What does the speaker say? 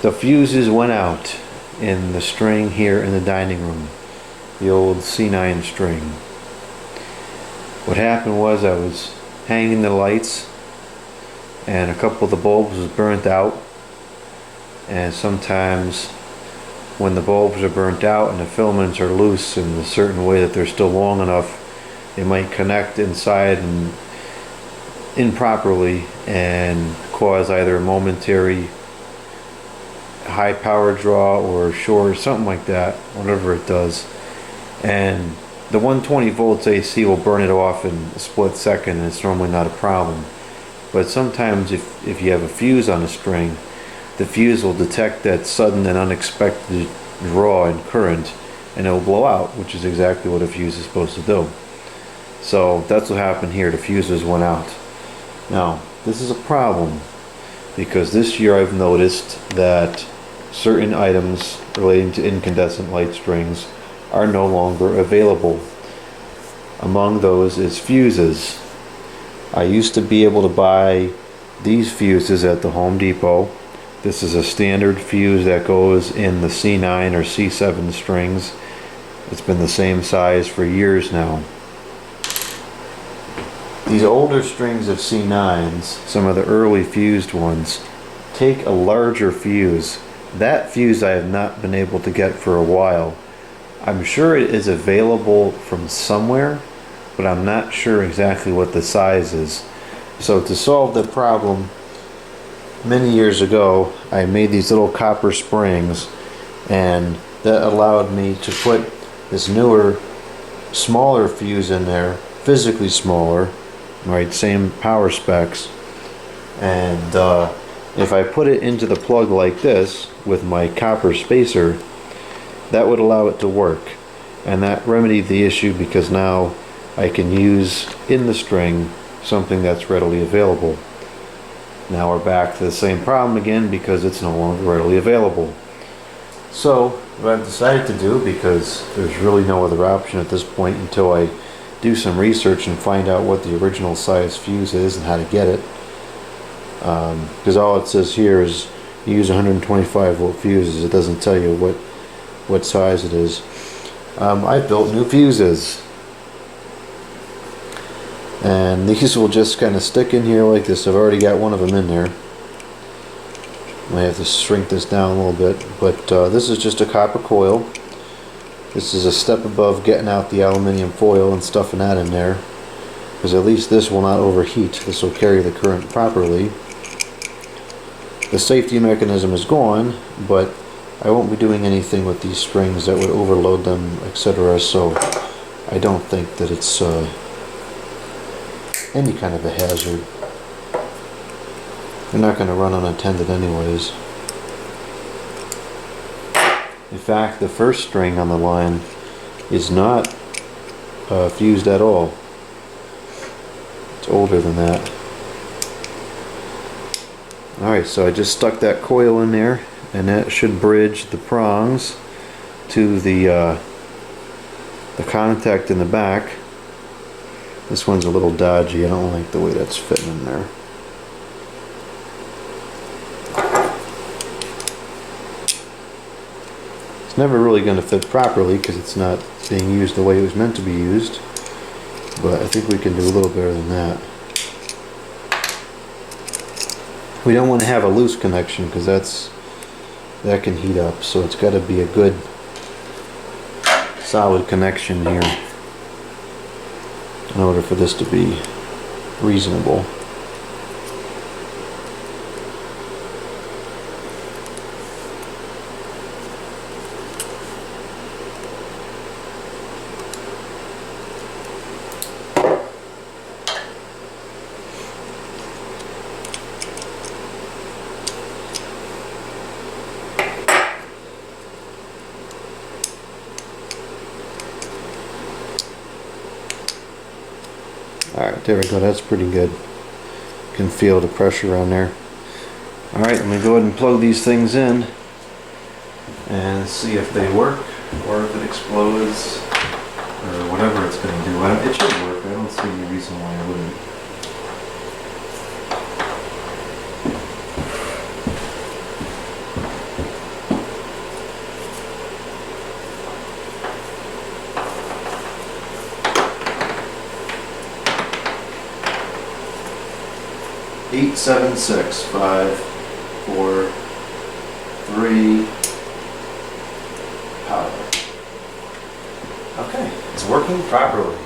The fuses went out in the string here in the dining room, the old C9 string. What happened was I was hanging the lights and a couple of the bulbs was burnt out, and sometimes when the bulbs are burnt out and the filaments are loose in a certain way that they're still long enough, they might connect inside and improperly and cause either a momentary high power draw or short or something like that, whatever it does. And the 120 volts AC will burn it off in a split second, and it's normally not a problem. But sometimes if you have a fuse on a string, the fuse will detect that sudden and unexpected draw in current and it will blow out, which is exactly what a fuse is supposed to do. So that's what happened here. The fuses went out. Now this is a problem because this year I've noticed that certain items relating to incandescent light strings are no longer available. Among those is fuses. I used to be able to buy these fuses at the Home Depot. This is a standard fuse that goes in the C9 or C7 strings. It's been the same size for years now. These older strings of C9s, some of the early fused ones, take a larger fuse. That fuse I have not been able to get for a while. I'm sure it is available from somewhere, but I'm not sure exactly what the size is. So to solve the problem, many years ago I made these little copper springs, and that allowed me to put this newer, smaller fuse in there, physically smaller, right, same power specs, and if I put it into the plug like this with my copper spacer, that would allow it to work, and that remedied the issue because now I can use in the string something that's readily available. Now we're back to the same problem again because it's no longer readily available. So what I've decided to do, because there's really no other option at this point until I do some research and find out what the original size fuse is and how to get it, because all it says here is you use 125 volt fuses. It doesn't tell you what size it is. I've built new fuses, and these will just kind of stick in here like this. I've already got one of them in there. I have to shrink this down a little bit, but this is just a copper coil. This is a step above getting out the aluminum foil and stuffing that in there, because at least this will not overheat. This will carry the current properly. The safety mechanism is gone, but I won't be doing anything with these strings that would overload them, etc. So I don't think that it's any kind of a hazard. They're not going to run unattended anyways. In fact, the first string on the line is not fused at all. It's older than that. Alright, so I just stuck that coil in there, and that should bridge the prongs to the contact in the back. This one's a little dodgy. I don't like the way that's fitting in there. It's never really going to fit properly because it's not being used the way it was meant to be used, but I think we can do a little better than that. We don't want to have a loose connection because that can heat up, so it's got to be a good solid connection here in order for this to be reasonable. Alright, there we go, that's pretty good. You can feel the pressure on there. Alright, let me go ahead and plug these things in and see if they work or if it explodes or whatever it's going to do. It should work. I don't see any reason why it wouldn't. 876-543 power. Okay, it's working properly.